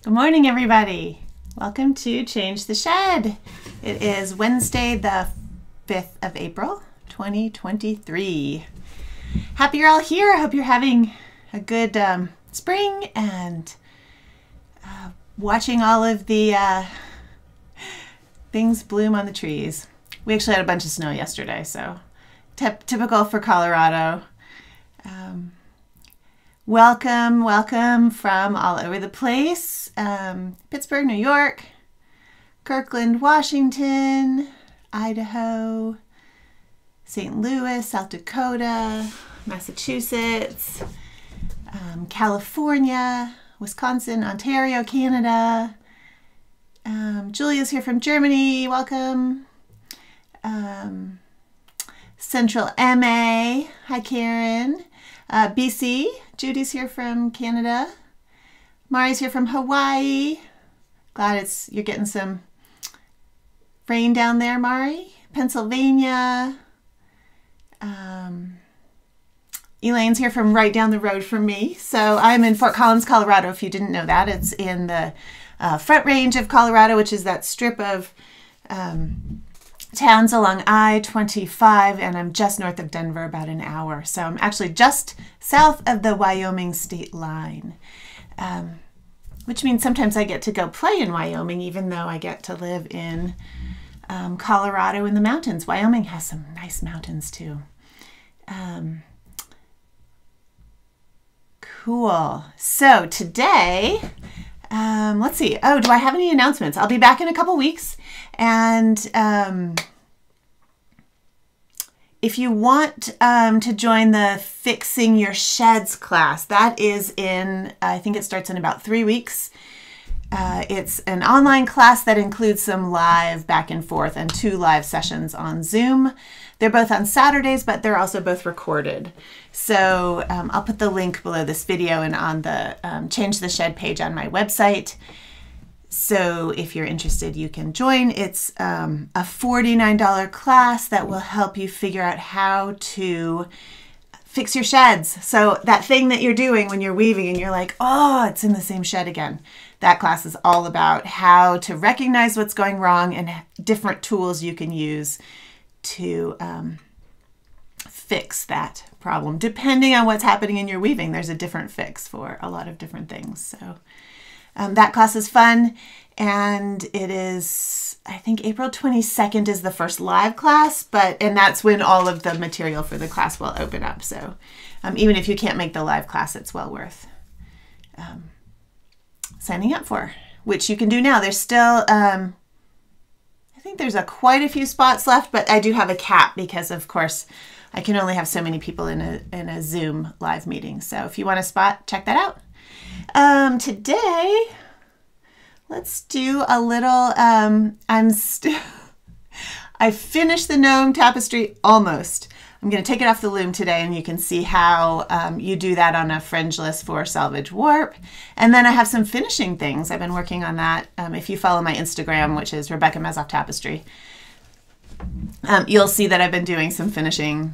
Good morning, everybody. Welcome to Change the Shed. It is Wednesday, the 5th of April, 2023. Happy you're all here. I hope you're having a good spring and watching all of the things bloom on the trees. We actually had a bunch of snow yesterday, so typical for Colorado. Welcome from all over the place. Pittsburgh, New York, Kirkland, Washington, Idaho, St. Louis, South Dakota, Massachusetts, California, Wisconsin, Ontario, Canada. Julia's here from Germany. Welcome. Central MA. Hi, Karen. BC. Judy's here from Canada. Mari's here from Hawaii. Glad you're getting some rain down there, Mari. Pennsylvania. Elaine's here from right down the road from me. So I'm in Fort Collins, Colorado, if you didn't know that. It's in the Front Range of Colorado, which is that strip of towns along I-25, and I'm just north of Denver, about an hour. So I'm actually just south of the Wyoming state line, which means sometimes I get to go play in Wyoming, even though I get to live in Colorado in the mountains. Wyoming has some nice mountains too. Cool. So today, let's see. Oh, do I have any announcements? I'll be back in a couple weeks. And if you want to join the Fixing Your Sheds class, that is in, I think it starts in about 3 weeks. It's an online class that includes some live back and forth and 2 live sessions on Zoom. They're both on Saturdays, but they're also both recorded. So I'll put the link below this video and on the Change the Shed page on my website. So if you're interested, you can join. It's a $49 class that will help you figure out how to fix your sheds. So that thing that you're doing when you're weaving and you're like, oh, it's in the same shed again. That class is all about how to recognize what's going wrong and different tools you can use to fix that problem. Depending on what's happening in your weaving, there's a different fix for a lot of different things. So that class is fun, and it is, I think April 22nd is the first live class, and that's when all of the material for the class will open up. So even if you can't make the live class, it's well worth signing up for, which you can do now. There's still, I think there's quite a few spots left, but I do have a cap because, of course, I can only have so many people in a Zoom live meeting. So if you want a spot, check that out. Today, let's do a little, I finished the gnome tapestry almost. I'm going to take it off the loom today, and you can see how you do that on a Fringeless four-selvedge warp. And then I have some finishing things. I've been working on that. If you follow my Instagram, which is Rebecca Mezoff Tapestry, you'll see that I've been doing some finishing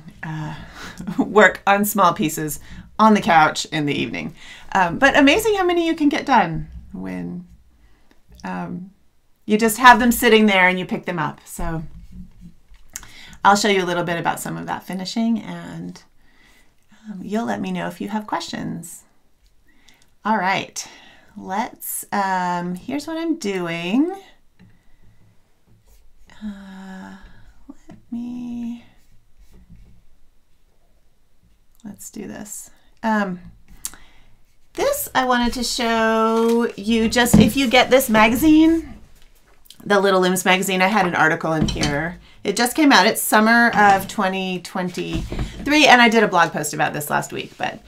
work on small pieces on the couch in the evening. But amazing how many you can get done when you just have them sitting there and you pick them up. So I'll show you a little bit about some of that finishing, and you'll let me know if you have questions. All right, let's, here's what I'm doing. Let's do this. This I wanted to show you, just if you get this magazine, the Little Looms magazine. I had an article in here. It just came out. It's summer of 2023, and I did a blog post about this last week, but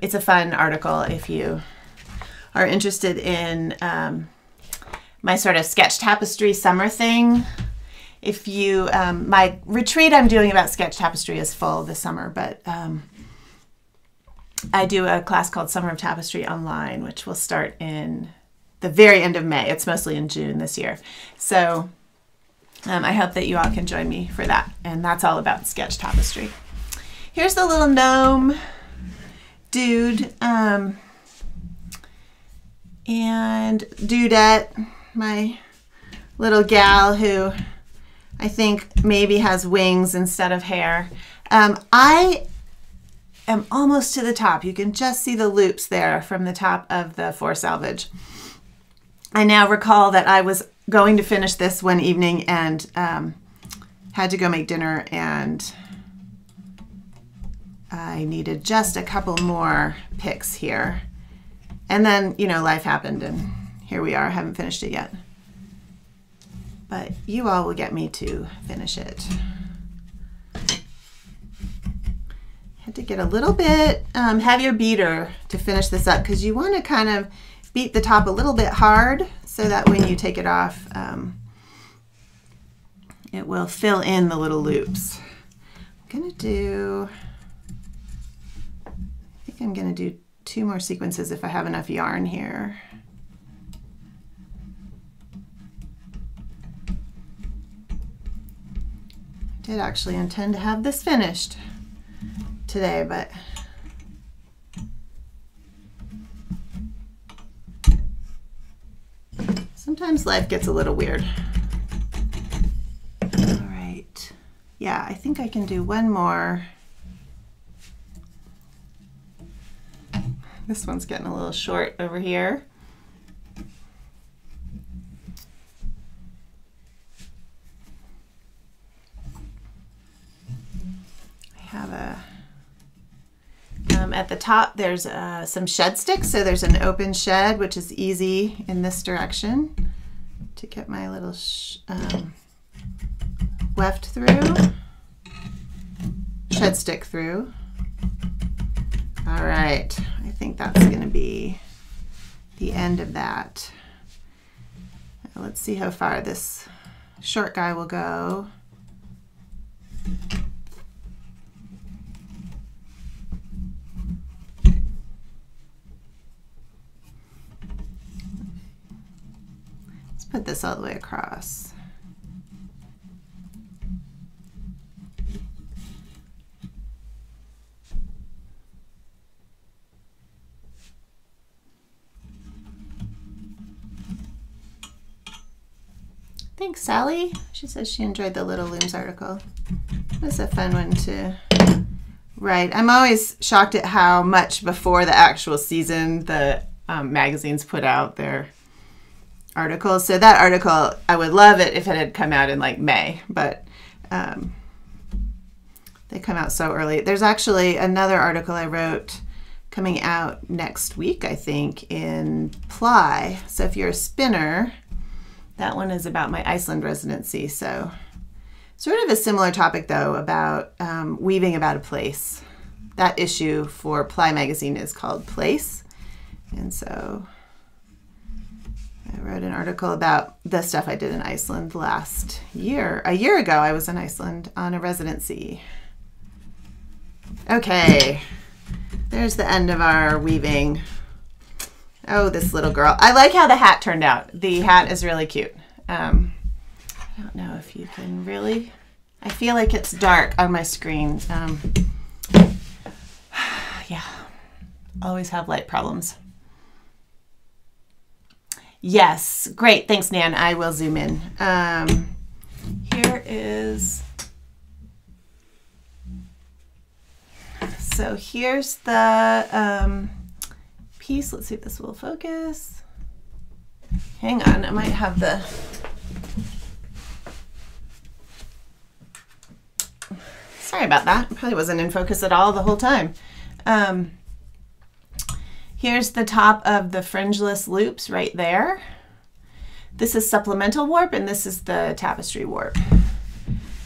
it's a fun article if you are interested in my sort of sketch tapestry summer thing. If you, my retreat I'm doing about sketch tapestry is full this summer, but I do a class called Summer of Tapestry online, which will start in the very end of May. It's mostly in June this year. So I hope that you all can join me for that. And that's all about sketch tapestry. Here's the little gnome dude. And Dudette, my little gal who I think maybe has wings instead of hair. I am almost to the top. You can just see the loops there from the top of the four-selvedge. I now recall that I was going to finish this one evening and had to go make dinner, and I needed just a couple more picks here. And then, you know, life happened and here we are. I haven't finished it yet. But you all will get me to finish it. Had to get a little bit heavier beater to finish this up because you want to kind of beat the top a little bit hard so that when you take it off, it will fill in the little loops. I'm gonna do, I think I'm gonna do 2 more sequences if I have enough yarn here. I did actually intend to have this finished today, but sometimes life gets a little weird. All right. Yeah, I think I can do one more. This one's getting a little short over here. I have a, at the top there's some shed sticks, so there's an open shed, which is easy in this direction to get my little weft through, shed stick through. All right, I think that's going to be the end of that. Now let's see how far this short guy will go. Let's put this all the way across. Thanks, Sally. She says she enjoyed the Little Looms article. It was a fun one to write. I'm always shocked at how much before the actual season the magazines put out their articles. So that article, I would love it if it had come out in like May, but they come out so early. There's actually another article I wrote coming out next week, I think, in Ply. So if you're a spinner, that one is about my Iceland residency. So sort of a similar topic though, about weaving about a place. That issue for Ply magazine is called Place. And so I wrote an article about the stuff I did in Iceland last year. A year ago I was in Iceland on a residency. Okay, there's the end of our weaving. Oh, this little girl. I like how the hat turned out. The hat is really cute. I don't know if you can really, I feel like it's dark on my screen. Yeah, always have light problems. Yes, great. Thanks, Nan. I will zoom in. Here is, so here's the piece. Let's see if this will focus. Hang on, I might have the, sorry about that. Probably wasn't in focus at all the whole time. Here's the top of the Fringeless loops right there. This is supplemental warp and this is the tapestry warp.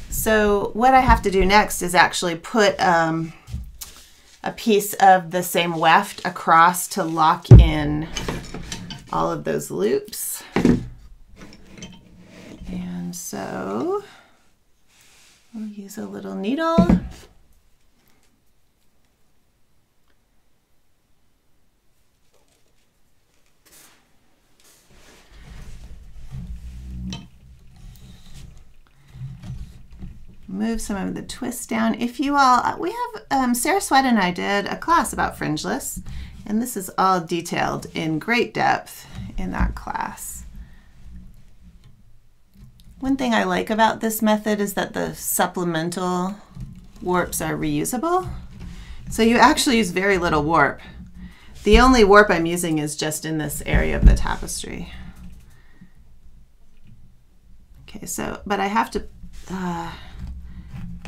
So what I have to do next is actually put a piece of the same weft across to lock in all of those loops. And so we'll use a little needle. Move some of the twists down. If you all, we have, Sarah Sweat and I did a class about Fringeless, and this is all detailed in great depth in that class. One thing I like about this method is that the supplemental warps are reusable. So you actually use very little warp. The only warp I'm using is just in this area of the tapestry. Okay, so, but I have to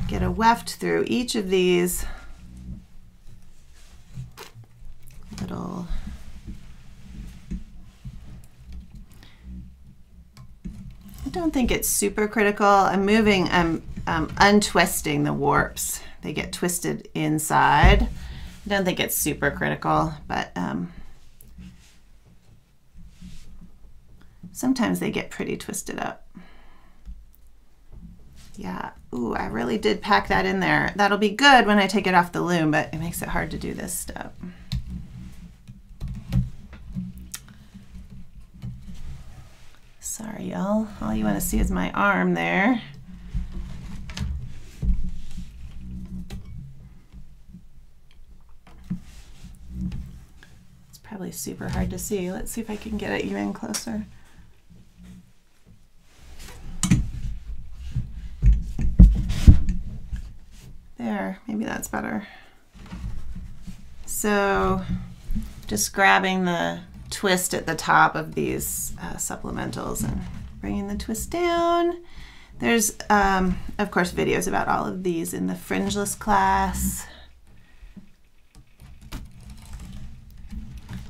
get a weft through each of these little I don't think it's super critical. I'm untwisting the warps. They get twisted inside. I don't think it's super critical, but sometimes they get pretty twisted up. Yeah, ooh, I really did pack that in there. That'll be good when I take it off the loom, but it makes it hard to do this step. Sorry, y'all. All you want to see is my arm there. It's probably super hard to see. Let's see if I can get it even closer. There, maybe that's better. So just grabbing the twist at the top of these supplementals and bringing the twist down. There's, of course, videos about all of these in the Fringeless class.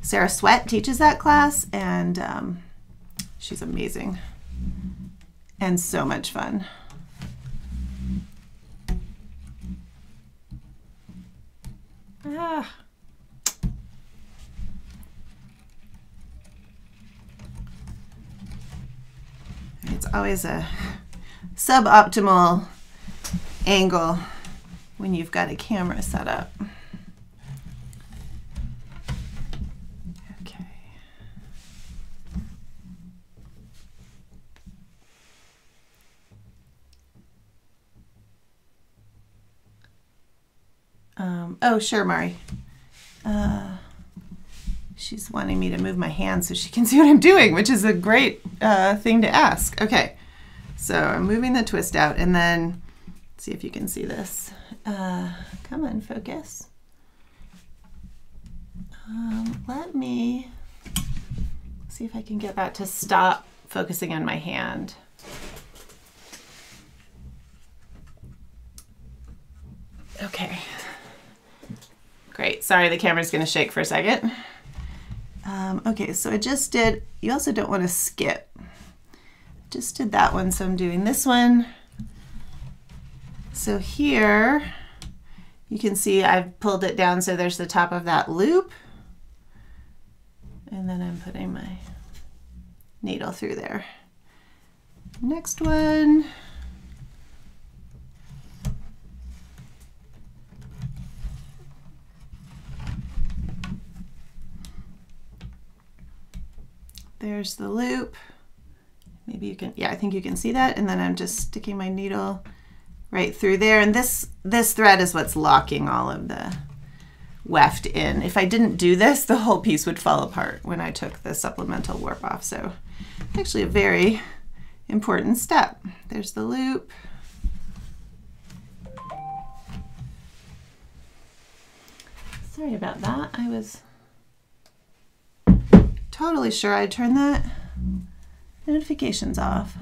Sarah Sweat teaches that class, and she's amazing and so much fun. Ah. It's always a suboptimal angle when you've got a camera set up. Okay. Oh, sure, Mari. She's wanting me to move my hand so she can see what I'm doing, which is a great thing to ask. Okay, so I'm moving the twist out, and then see if you can see this. Come on, focus. Let me see if I can get that to stop focusing on my hand. Okay. Great. Sorry, the camera's going to shake for a second. Okay, so I just did, you also don't want to skip. Just did that one, so I'm doing this one. So here, you can see I've pulled it down so there's the top of that loop. And then I'm putting my needle through there. Next one. There's the loop. Maybe you can, yeah, I think you can see that. And then I'm just sticking my needle right through there. And this thread is what's locking all of the weft in. If I didn't do this, the whole piece would fall apart when I took the supplemental warp off. So actually a very important step. There's the loop. Sorry about that. I was totally sure I'd turn that notifications off.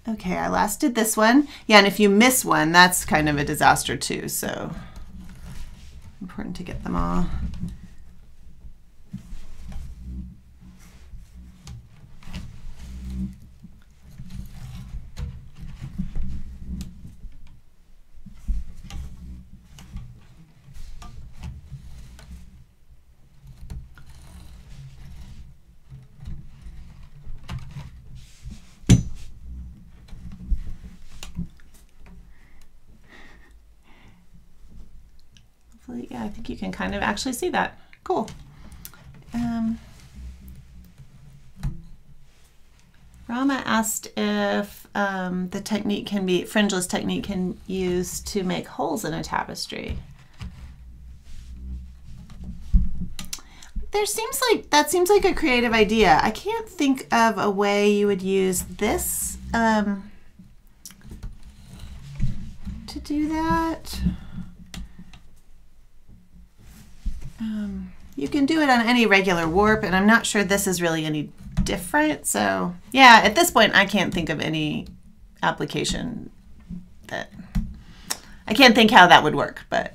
Okay, I last did this one. Yeah, and if you miss one, that's kind of a disaster too, so important to get them all. Yeah, I think you can kind of actually see that. Cool. Rama asked if the technique can be, Fringeless technique can use to make holes in a tapestry. that seems like a creative idea. I can't think of a way you would use this to do that. You can do it on any regular warp, and I'm not sure this is really any different. So yeah, at this point, I can't think of any application that I can't think how that would work, but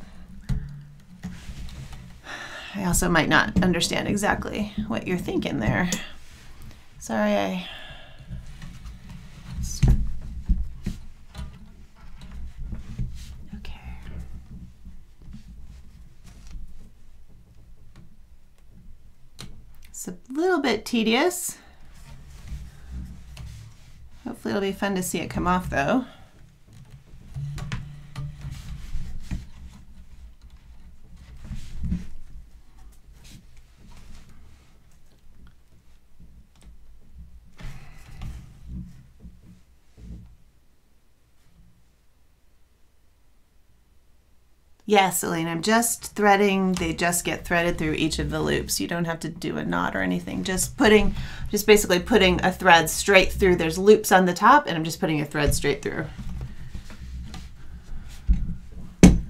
I also might not understand exactly what you're thinking there. Sorry, okay. It's a little bit tedious. Hopefully it'll be fun to see it come off though. Yes, Elaine, I'm just threading. They just get threaded through each of the loops. You don't have to do a knot or anything. Just basically putting a thread straight through. There's loops on the top, and I'm just putting a thread straight through. I'm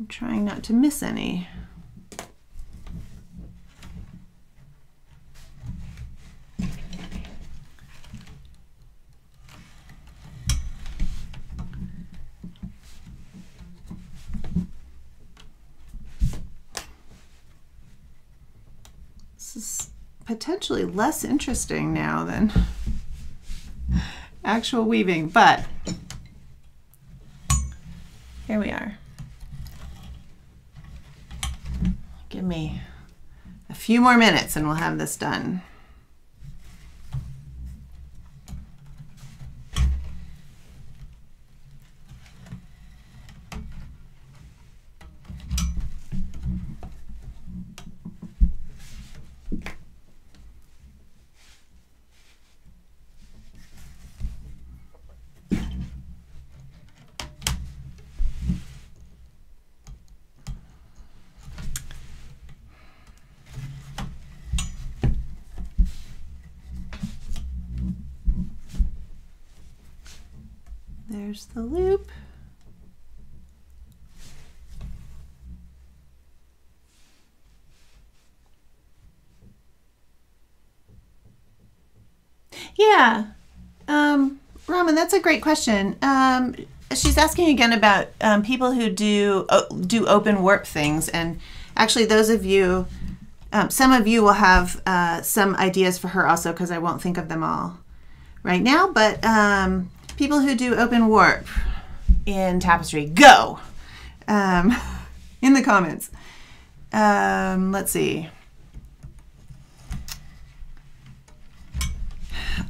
trying not to miss any. Potentially less interesting now than actual weaving, but here we are. Give me a few more minutes and we'll have this done. There's the loop. Yeah, Raman, that's a great question. She's asking again about people who do open warp things, and actually those of you, some of you will have some ideas for her also, because I won't think of them all right now, but people who do open warp in Tapestry, go! In the comments. Let's see.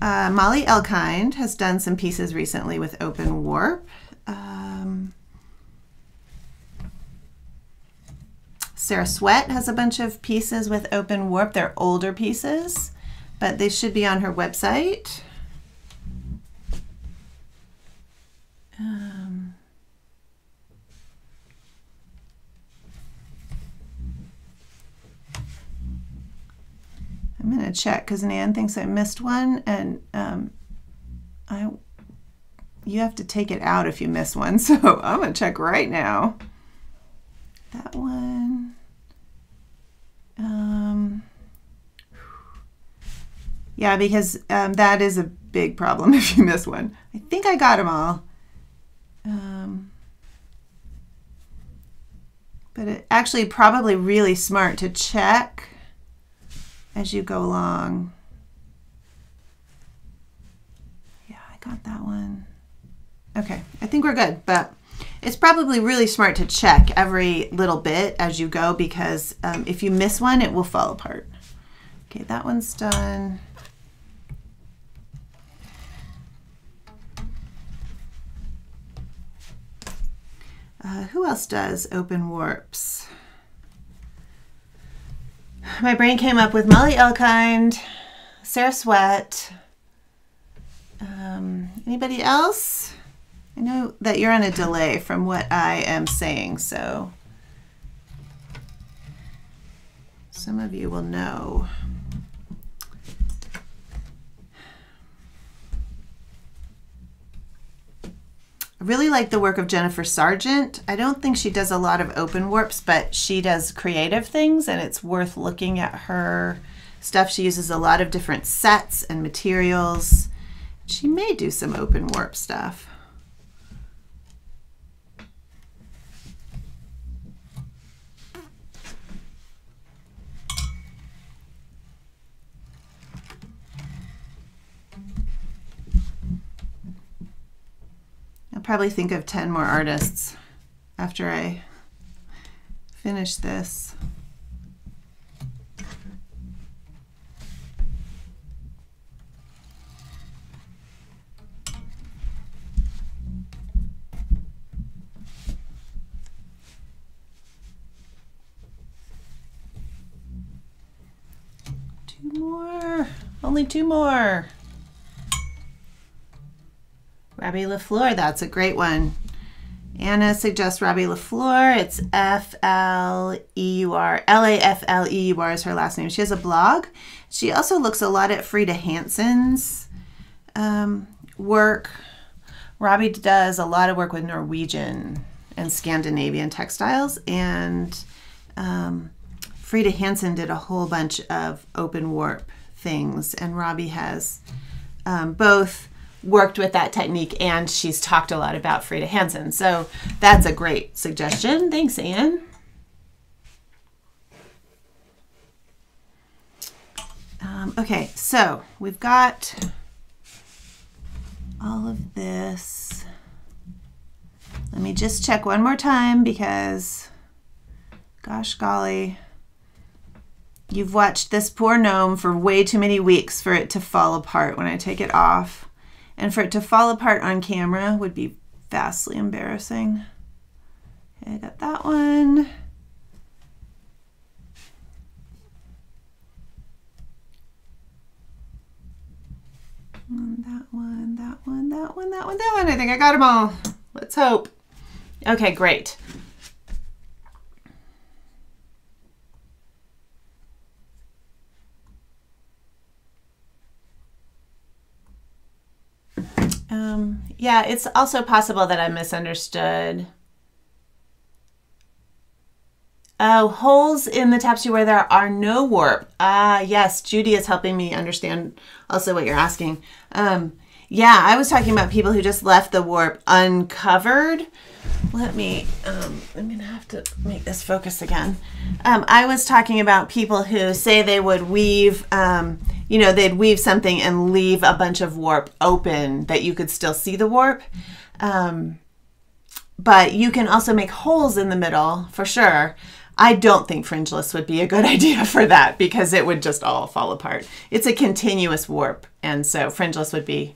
Molly Elkind has done some pieces recently with open warp. Sarah Sweat has a bunch of pieces with open warp. They're older pieces, but they should be on her website. I'm going to check because Nan thinks I missed one, and you have to take it out if you miss one, so I'm going to check right now. That one. Yeah, because that is a big problem if you miss one. I think I got them all. But it actually probably really smart to check as you go along. Yeah, I got that one. Okay, I think we're good, but it's probably really smart to check every little bit as you go, because if you miss one, it will fall apart. Okay, that one's done. Who else does open warps? My brain came up with Molly Elkind, Sarah Sweat. Anybody else? I know that you're on a delay from what I am saying, so. some of you will know. I really like the work of Jennifer Sargent. I don't think she does a lot of open warps, but she does creative things, and it's worth looking at her stuff. She uses a lot of different sets and materials. She may do some open warp stuff. I'll probably think of 10 more artists after I finish this. Two more, only 2 more. Robbie LaFleur, that's a great one. Anna suggests Robbie LaFleur. It's F-L-E-U-R. L-A-F-L-E-U-R is her last name. She has a blog. She also looks a lot at Frida Hansen's work. Robbie does a lot of work with Norwegian and Scandinavian textiles, and Frida Hansen did a whole bunch of open warp things, and Robbie has both worked with that technique, and she's talked a lot about Frida Hansen. So that's a great suggestion. Thanks, Anne. Okay, so we've got all of this. Let me just check one more time because, gosh golly, you've watched this poor gnome for way too many weeks for it to fall apart when I take it off. And for it to fall apart on camera would be vastly embarrassing. Okay, I got that one. And that one, that one, that one, that one, that one. I think I got them all. Let's hope. Okay, great. Yeah, it's also possible that I misunderstood. Oh, holes in the tapestry where there are no warp. Ah, yes, Judy is helping me understand also what you're asking. Yeah, I was talking about people who just left the warp uncovered. I'm gonna have to make this focus again. I was talking about people who say they would weave, you know, they'd weave something and leave a bunch of warp open that you could still see the warp. But you can also make holes in the middle for sure. I don't think Fringeless would be a good idea for that because it would just all fall apart. It's a continuous warp, and so Fringeless would be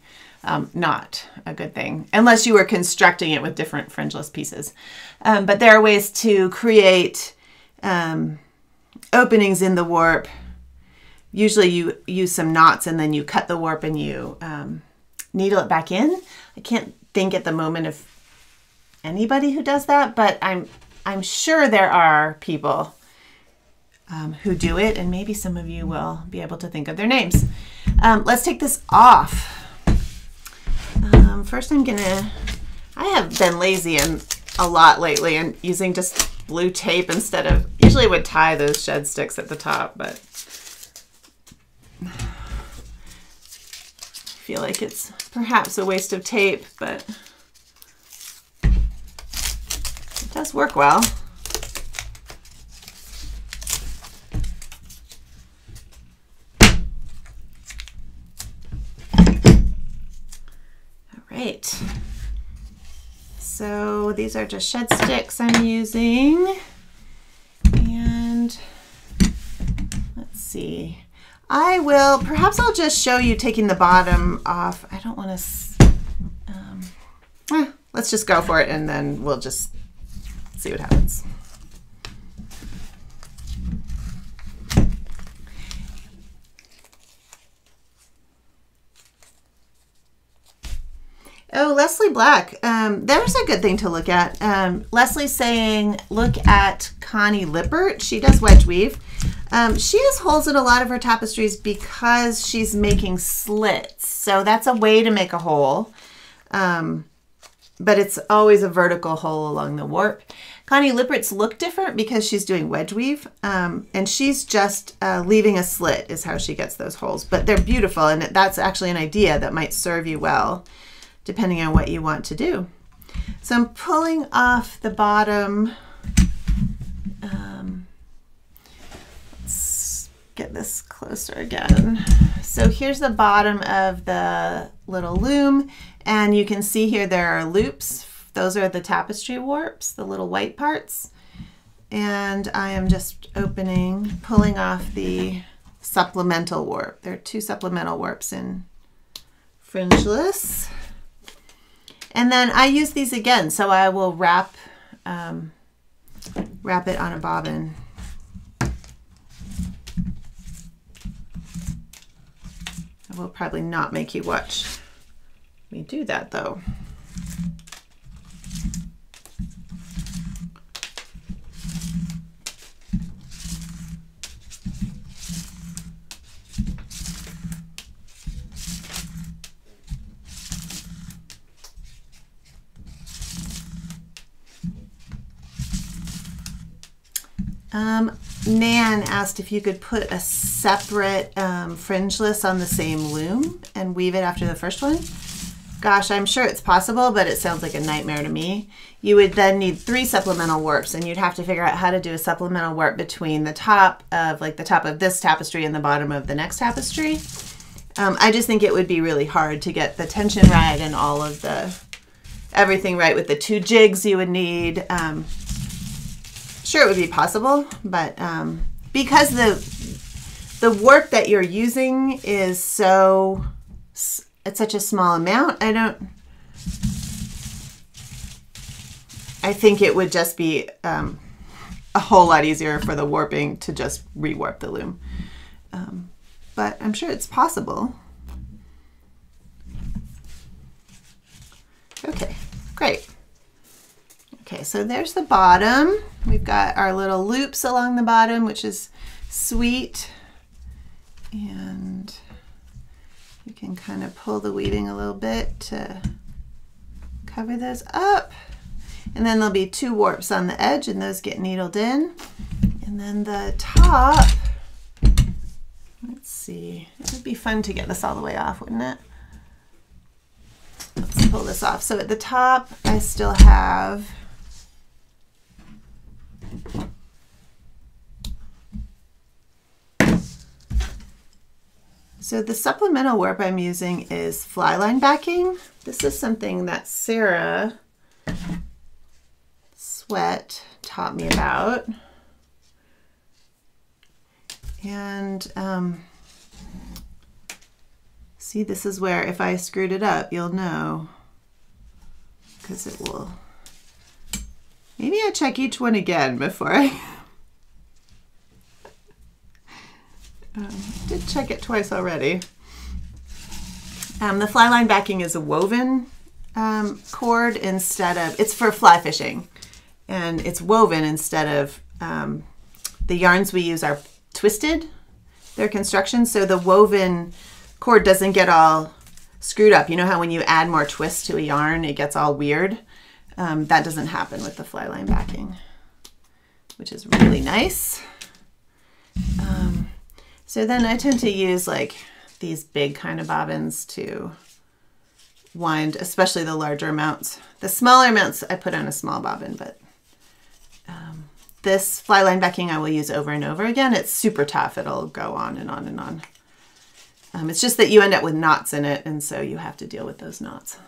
not a good thing unless you were constructing it with different Fringeless pieces. But there are ways to create openings in the warp. Usually you use some knots and then you cut the warp and you needle it back in. I can't think at the moment of anybody who does that, but I'm sure there are people who do it, and maybe some of you will be able to think of their names. Let's take this off. First I have been lazy and a lot lately and using just blue tape instead of, usually would tie those shed sticks at the top, but I feel like it's perhaps a waste of tape, but it does work well. Right, so these are just shed sticks I'm using, and let's see, perhaps I'll just show you taking the bottom off. I don't want to, let's just go for it and then we'll just see what happens. Oh, Leslie Black. There's a good thing to look at. Leslie's saying, look at Connie Lippert. She does wedge weave. She has holes in a lot of her tapestries because she's making slits. So that's a way to make a hole. But it's always a vertical hole along the warp. Connie Lippert's look different because she's doing wedge weave. And she's just leaving a slit is how she gets those holes. But they're beautiful, and that's actually an idea that might serve you well, depending on what you want to do. So I'm pulling off the bottom. Let's get this closer again. So here's the bottom of the little loom, and you can see here there are loops. Those are the tapestry warps, the little white parts. And I am just pulling off the supplemental warp. There are 2 supplemental warps in Fringeless. And then I use these again, so I will wrap it on a bobbin. I will probably not make you watch me do that though. Nan asked if you could put a separate fringeless on the same loom and weave it after the first one. Gosh, I'm sure it's possible, but it sounds like a nightmare to me. You would then need 3 supplemental warps, and you'd have to figure out how to do a supplemental warp between the top of this tapestry and the bottom of the next tapestry. I just think it would be really hard to get the tension right and all of everything right with the 2 jigs you would need. Sure, it would be possible, but because the warp that you're using is it's such a small amount, I think it would just be a whole lot easier for the warping to just rewarp the loom. But I'm sure it's possible. Okay, great. Okay, so there's the bottom. We've got our little loops along the bottom, which is sweet. And you can kind of pull the weaving a little bit to cover those up. And then there'll be 2 warps on the edge, and those get needled in. And then the top, let's see, it would be fun to get this all the way off, wouldn't it? Let's pull this off. So at the top, I still have so the supplemental warp I'm using is fly line backing. This is something that Sarah Sweat taught me about. And see, this is where if I screwed it up, you'll know, because it will. Maybe I check each one again before I did check it twice already. The fly line backing is a woven cord instead of, it's for fly fishing, and it's woven instead of, the yarns we use are twisted. They're construction, so the woven cord doesn't get all screwed up. You know how when you add more twist to a yarn, it gets all weird? That doesn't happen with the fly line backing, which is really nice. So then I tend to use like these big kind of bobbins to wind, especially the larger amounts. The smaller amounts I put on a small bobbin, but this fly line backing I will use over and over again. It's super tough. It'll go on and on and on. It's just that you end up with knots in it, and so you have to deal with those knots.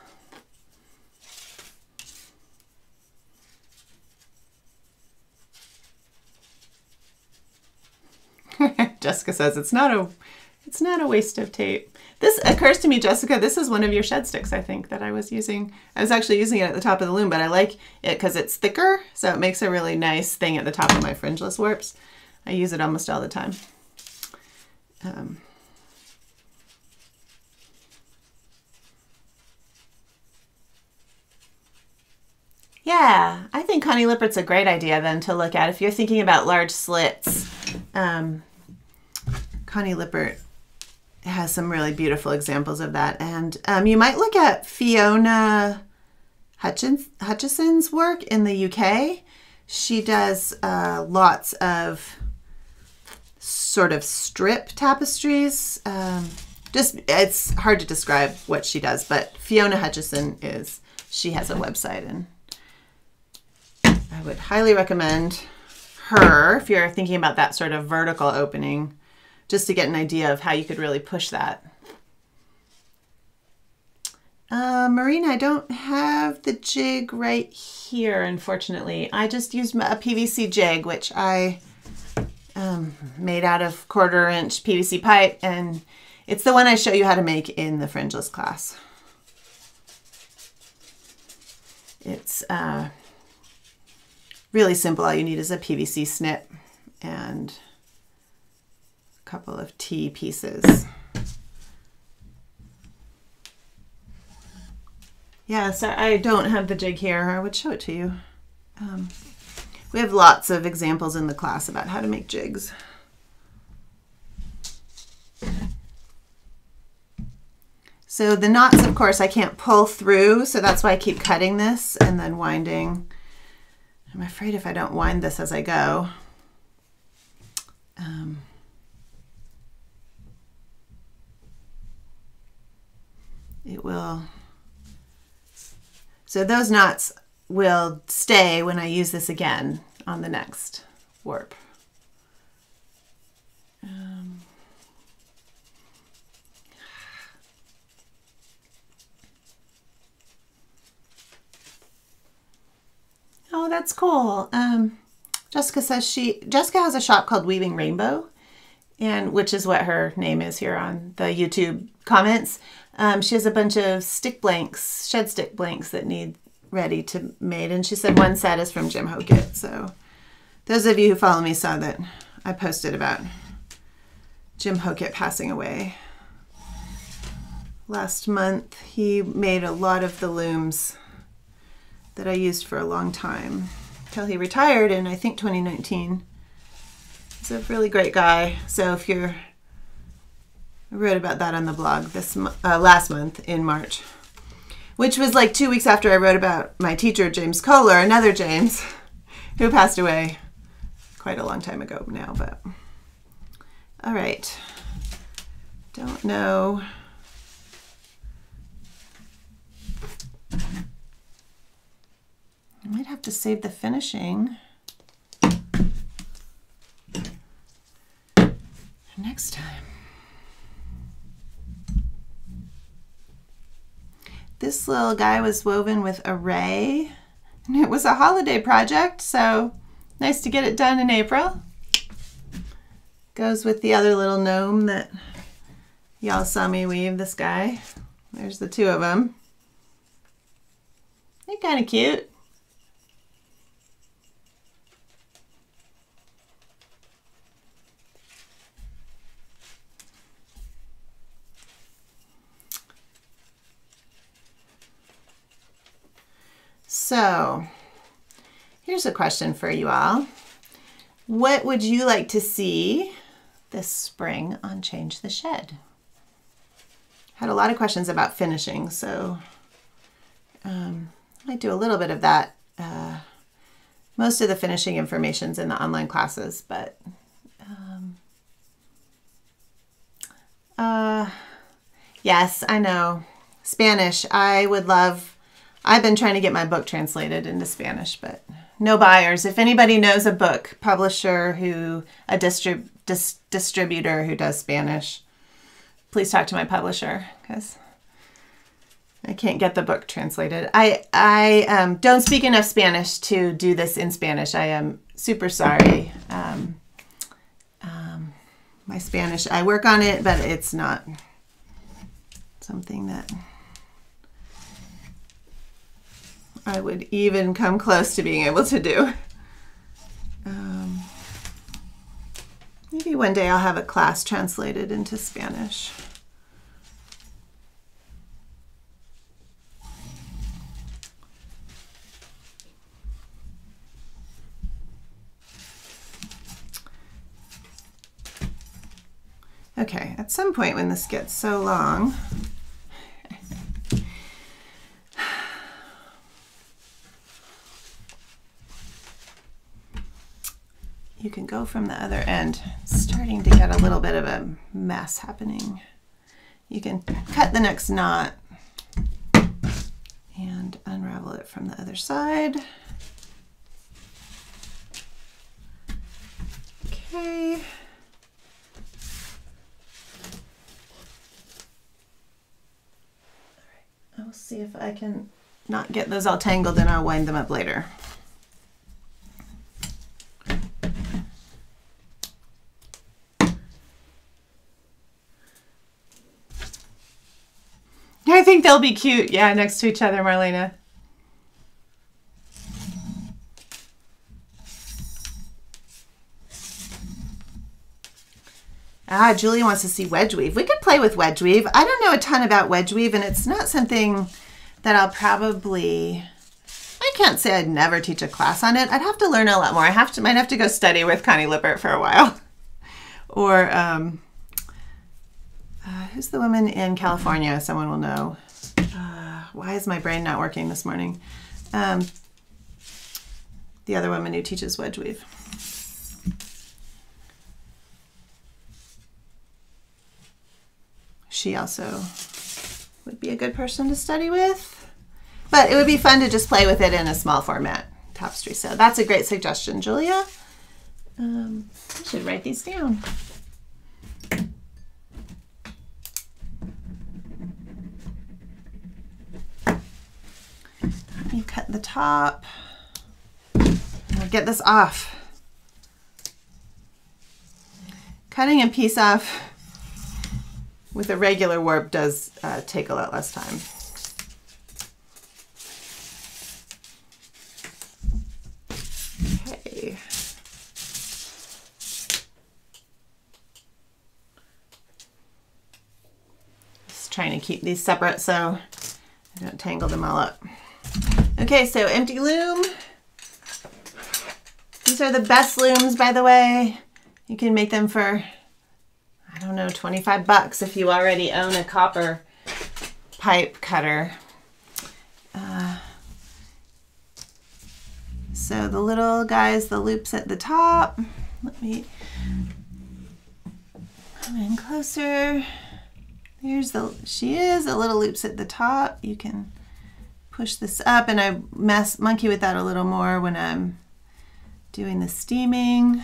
Jessica says it's not a waste of tape. This occurs to me, Jessica, this is one of your shed sticks, I think, that I was using. I was actually using it at the top of the loom, but I like it because it's thicker, so it makes a really nice thing at the top of my fringeless warps. I use it almost all the time. Yeah, I think Connie Lippert's a great idea then to look at if you're thinking about large slits. Connie Lippert has some really beautiful examples of that. And you might look at Fiona Hutchison's work in the UK. She does lots of sort of strip tapestries. It's hard to describe what she does, but Fiona Hutchison she has a website, and I would highly recommend her if you're thinking about that sort of vertical opening, just to get an idea of how you could really push that. Marina, I don't have the jig right here, unfortunately. I just used a PVC jig, which I made out of 1/4 inch PVC pipe, and it's the one I show you how to make in the Fringeless class. It's really simple. All you need is a PVC snip and a couple of T pieces. Yeah, so I don't have the jig here. I would show it to you. We have lots of examples in the class about how to make jigs. So the knots, of course, I can't pull through, so that's why I keep cutting this and then winding. I'm afraid if I don't wind this as I go, it will. So those knots will stay when I use this again on the next warp. Oh, that's cool. Jessica says Jessica has a shop called Weaving Rainbow, and which is what her name is here on the YouTube comments. She has a bunch of stick blanks, shed stick blanks that need ready to made, and she said one set is from Jim Hockett. So those of you who follow me saw that I posted about Jim Hockett passing away last month. He made a lot of the looms that I used for a long time till he retired in, I think, 2019. He's a really great guy. So if I wrote about that on the blog last month in March, which was like 2 weeks after I wrote about my teacher, James Kohler, another James, who passed away quite a long time ago now. But all right, don't know. I might have to save the finishing next time. This little guy was woven with array, and it was a holiday project, so nice to get it done in April. Goes with the other little gnome that y'all saw me weave, this guy. There's the two of them. They're kind of cute. So here's a question for you all. What would you like to see this spring on Change the Shed? Had a lot of questions about finishing, so I might do a little bit of that. Most of the finishing information's in the online classes, but yes, I know. Spanish, I would love. I've been trying to get my book translated into Spanish, but no buyers. If anybody knows a book publisher a distributor who does Spanish, please talk to my publisher, because I can't get the book translated. I don't speak enough Spanish to do this in Spanish. I am super sorry. My Spanish, I work on it, but it's not something that I would even come close to being able to do. Maybe one day I'll have a class translated into Spanish. Okay, at some point when this gets so long, you can go from the other end. It's starting to get a little bit of a mess happening. You can cut the next knot and unravel it from the other side. Okay. All right. I'll see if I can not get those all tangled and I'll wind them up later. I think they'll be cute, yeah, next to each other, Marlena. Ah, Julie wants to see wedge weave. We could play with wedge weave. I don't know a ton about wedge weave, and it's not something that I'll probably, I can't say I'd never teach a class on it. I'd have to learn a lot more. I might have to go study with Connie Lippert for a while. Or, who's the woman in California? Someone will know. Why is my brain not working this morning? The other woman who teaches wedge weave. She also would be a good person to study with. But it would be fun to just play with it in a small format tapestry. So that's a great suggestion, Julia. I should write these down. You cut the top. I'll get this off. Cutting a piece off with a regular warp does take a lot less time. Okay. Just trying to keep these separate so I don't tangle them all up. Okay, so empty loom. These are the best looms, by the way. You can make them for, I don't know, 25 bucks if you already own a copper pipe cutter. So the little guys, the loops at the top. Let me come in closer. There's she is, the little loops at the top. You can push this up, and I monkey with that a little more when I'm doing the steaming.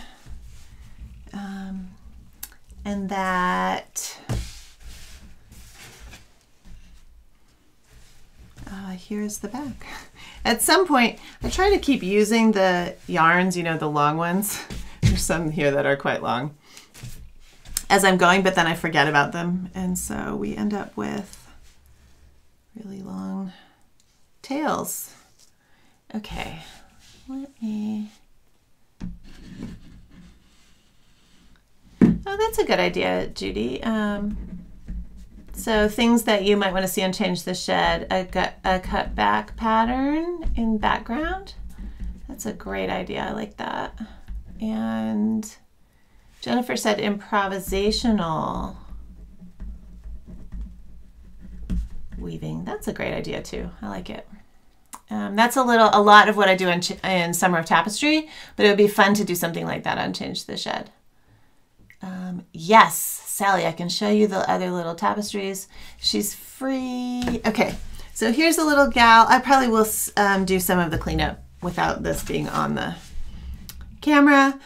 And that, here's the back. At some point, I try to keep using the yarns, you know, the long ones. There's some here that are quite long as I'm going, but then I forget about them. And so we end up with really long tails. Okay, let me, oh, that's a good idea, Judy. So things that you might want to see on Change the Shed, a cut back pattern in background. That's a great idea, I like that. And Jennifer said improvisational weaving. That's a great idea too, I like it. That's a lot of what I do in Summer of Tapestry, but it would be fun to do something like that on Change the Shed. Yes, Sally, I can show you the other little tapestries. She's free. Okay, so here's a little gal. I probably will do some of the cleanup without this being on the camera.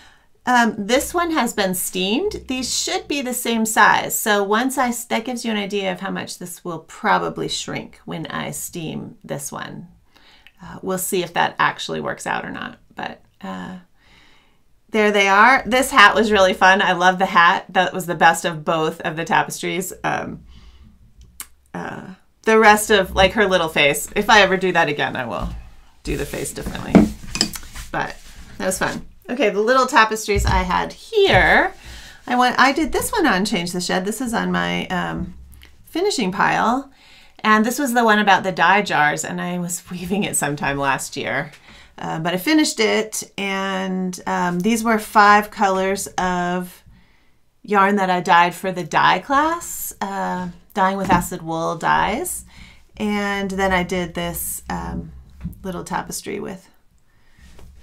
This one has been steamed. These should be the same size. So that gives you an idea of how much this will probably shrink when I steam this one. We'll see if that actually works out or not, but there they are. This hat was really fun. I love the hat. That was the best of both of the tapestries. The rest of, like, her little face, if I ever do that again, I will do the face differently. But that was fun. Okay, the little tapestries I had here. I did this one on Change the Shed. This is on my finishing pile. And this was the one about the dye jars, and I was weaving it sometime last year. But I finished it, and these were 5 colors of yarn that I dyed for the dye class, dyeing with acid wool dyes. And then I did this little tapestry with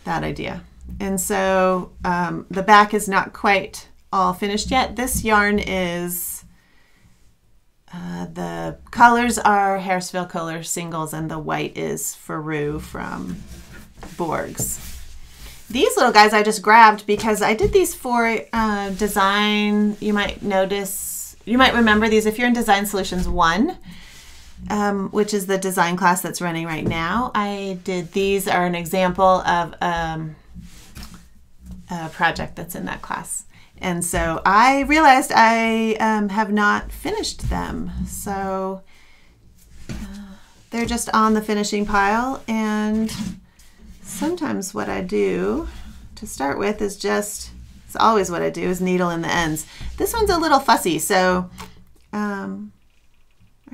that idea. And so the back is not quite all finished yet. This yarn is, the colors are Harrisville Color Singles, and the white is Faru from Borg's. These little guys I just grabbed because I did these for design. You might notice, you might remember these if you're in Design Solutions 1, which is the design class that's running right now. I did, these are an example of a project that's in that class. And so I realized I have not finished them. So they're just on the finishing pile, and sometimes what I do to start with is just, it's always what I do, is needle in the ends. This one's a little fussy, so are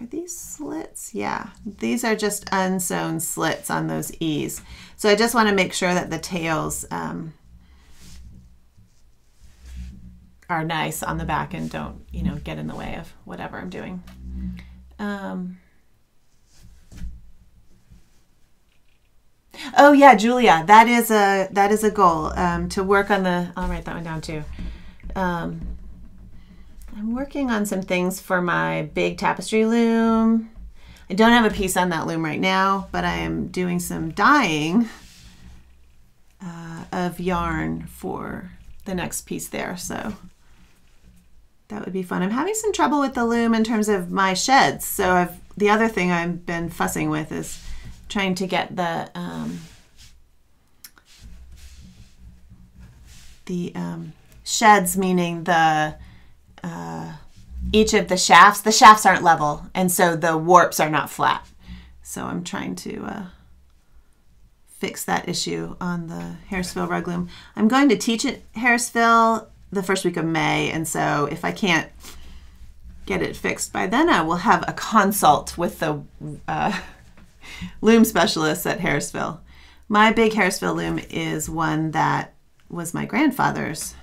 these slits? Yeah, these are just unsewn slits on those E's. So I just want to make sure that the tails are nice on the back and don't, you know, get in the way of whatever I'm doing. Oh yeah, Julia, that is a goal, to work on the, I'll write that one down too. I'm working on some things for my big tapestry loom. I don't have a piece on that loom right now, but I am doing some dyeing of yarn for the next piece there, so that would be fun. I'm having some trouble with the loom in terms of my sheds, so the other thing I've been fussing with is trying to get the sheds, meaning the each of the shafts aren't level, and so the warps are not flat. So I'm trying to fix that issue on the Harrisville rug loom. I'm going to teach at Harrisville the first week of May, and so if I can't get it fixed by then, I will have a consult with the loom specialists at Harrisville. My big Harrisville loom is one that was my grandfather's,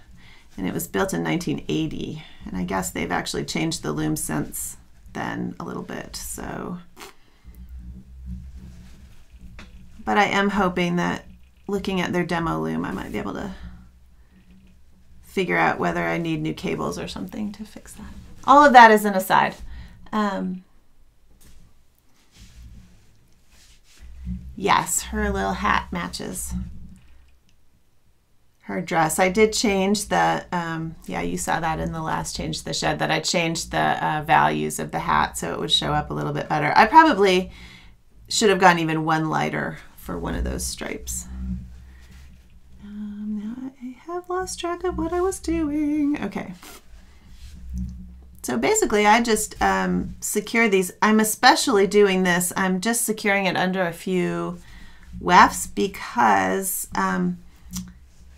and it was built in 1980, and I guess they've actually changed the loom since then a little bit. So, but I am hoping that looking at their demo loom, I might be able to figure out whether I need new cables or something to fix that. All of that is an aside. Yes, her little hat matches her dress. I did change the, yeah, you saw that in the last Change the Shed, that I changed the values of the hat so it would show up a little bit better. I probably should have gone even one lighter for one of those stripes. Now I have lost track of what I was doing. Okay. So basically I just secure these. I'm especially doing this, I'm just securing it under a few wefts because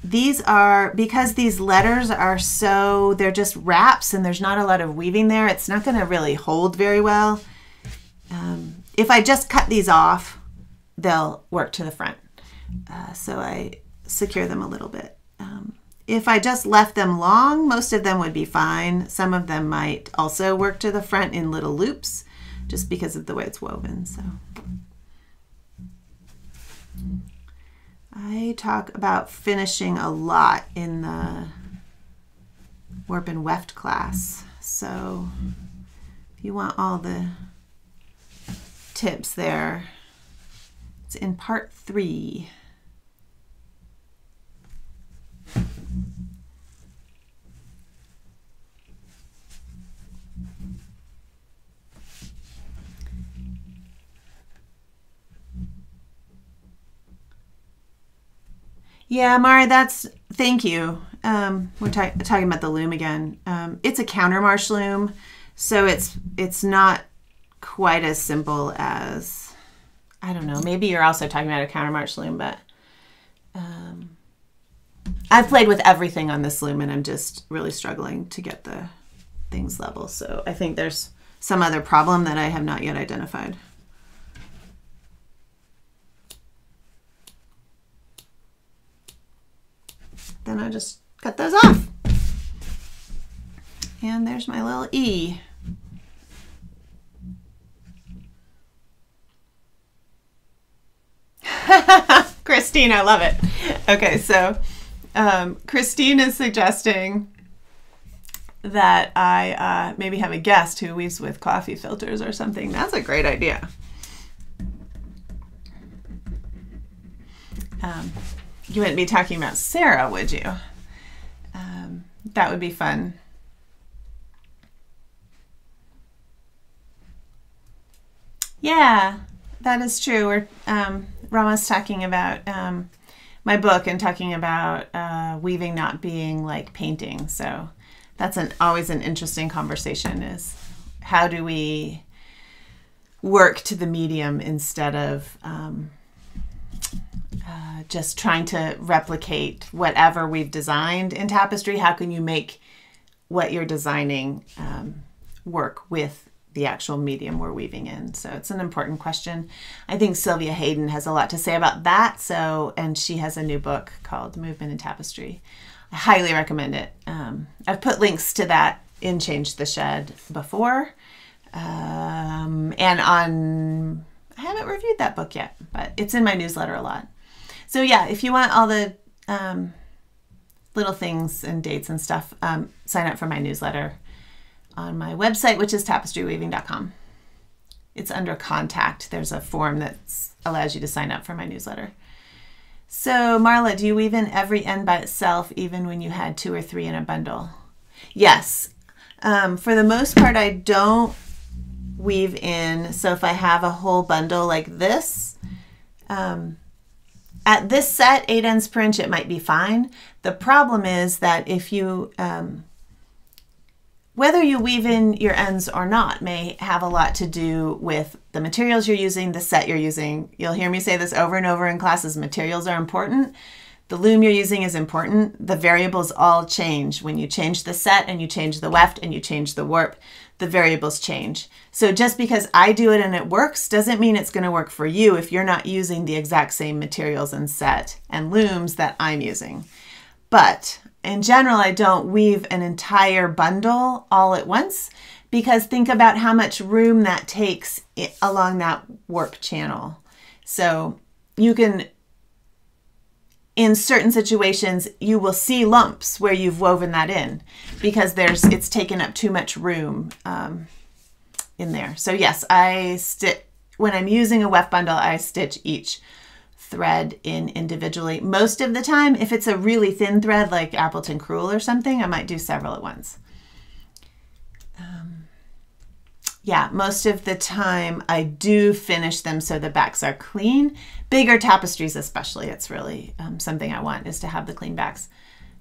because these letters are so, they're just wraps and there's not a lot of weaving there, it's not going to really hold very well. If I just cut these off, they'll work to the front. So I secure them a little bit. If I just left them long, most of them would be fine. Some of them might also work to the front in little loops just because of the way it's woven. So I talk about finishing a lot in the Warp and Weft class. So if you want all the tips there, it's in part 3. Yeah, Mari, thank you. We're talking about the loom again. It's a countermarch loom, so it's not quite as simple as, I don't know, maybe you're also talking about a countermarch loom, but I've played with everything on this loom and I'm just really struggling to get the things level. So I think there's some other problem that I have not yet identified. Then I just cut those off. And there's my little E. Christine, I love it. Okay, so Christine is suggesting that I maybe have a guest who weaves with coffee filters or something. That's a great idea. You wouldn't be talking about Sarah, would you? That would be fun. Yeah, that is true. We're Rama's talking about my book and talking about weaving not being like painting. So that's always an interesting conversation, is how do we work to the medium instead of just trying to replicate whatever we've designed in Tapestry. How can you make what you're designing work with the actual medium we're weaving in? So it's an important question. I think Sylvia Hayden has a lot to say about that. And she has a new book called Movement in Tapestry. I highly recommend it. I've put links to that in Change the Shed before. And I haven't reviewed that book yet, but it's in my newsletter a lot. So yeah, if you want all the little things and dates and stuff, sign up for my newsletter on my website, which is tapestryweaving.com. It's under contact. There's a form that allows you to sign up for my newsletter. So Marla, do you weave in every end by itself, even when you had 2 or 3 in a bundle? Yes. For the most part, I don't weave in. So if I have a whole bundle like this, at this set, 8 ends per inch, it might be fine. The problem is that if you, whether you weave in your ends or not may have a lot to do with the materials you're using, the set you're using. You'll hear me say this over and over in classes. Materials are important. The loom you're using is important. The variables all change. When you change the set and you change the weft and you change the warp, the variables change. So just because I do it and it works doesn't mean it's going to work for you if you're not using the exact same materials and set and looms that I'm using. But in general, I don't weave an entire bundle all at once, because think about how much room that takes along that warp channel. So you can, in certain situations, you will see lumps where you've woven that in because it's taken up too much room in there. So yes, when I'm using a weft bundle, I stitch each thread in individually. Most of the time, if it's a really thin thread like Appleton Crewel or something, I might do several at once. Yeah, most of the time I do finish them so the backs are clean. Bigger tapestries especially, it's really something I want, is to have the clean backs.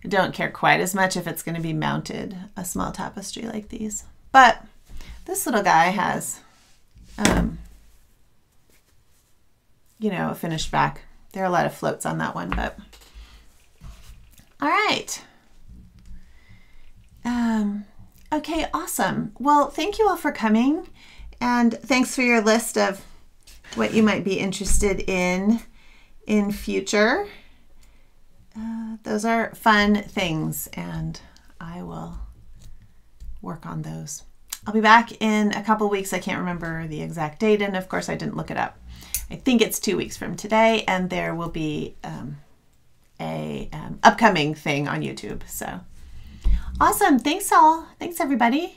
I don't care quite as much if it's going to be mounted, a small tapestry like these. But this little guy has, you know, a finished back. There are a lot of floats on that one, but all right. Okay, awesome. Well, thank you all for coming, and thanks for your list of what you might be interested in future. Those are fun things, and I will work on those. I'll be back in a couple weeks. I can't remember the exact date, and of course I didn't look it up. I think it's 2 weeks from today, and there will be a upcoming thing on YouTube. So awesome. Thanks all. Thanks everybody.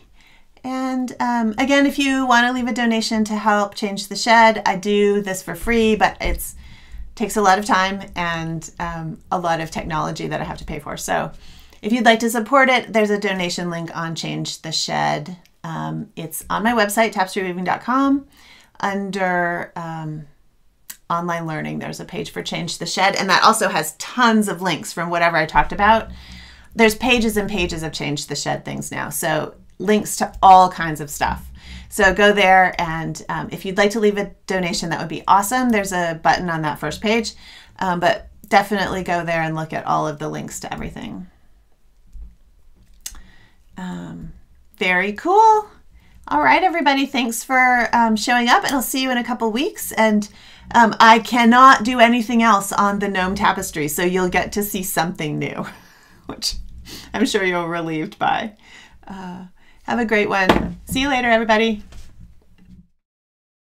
And again, if you want to leave a donation to help change the shed, I do this for free, but it takes a lot of time and a lot of technology that I have to pay for. So if you'd like to support it, there's a donation link on Change the Shed. It's on my website, tapestryweaving.com. Under online learning, there's a page for Change the Shed, and that also has tons of links from whatever I talked about. There's pages and pages of Change the Shed things now, so links to all kinds of stuff. So go there, and if you'd like to leave a donation, that would be awesome. There's a button on that first page, but definitely go there and look at all of the links to everything. Very cool. All right, everybody, thanks for showing up, and I'll see you in a couple weeks. And I cannot do anything else on the gnome tapestry, so you'll get to see something new, which I'm sure you're relieved by. Have a great one. See you later, everybody.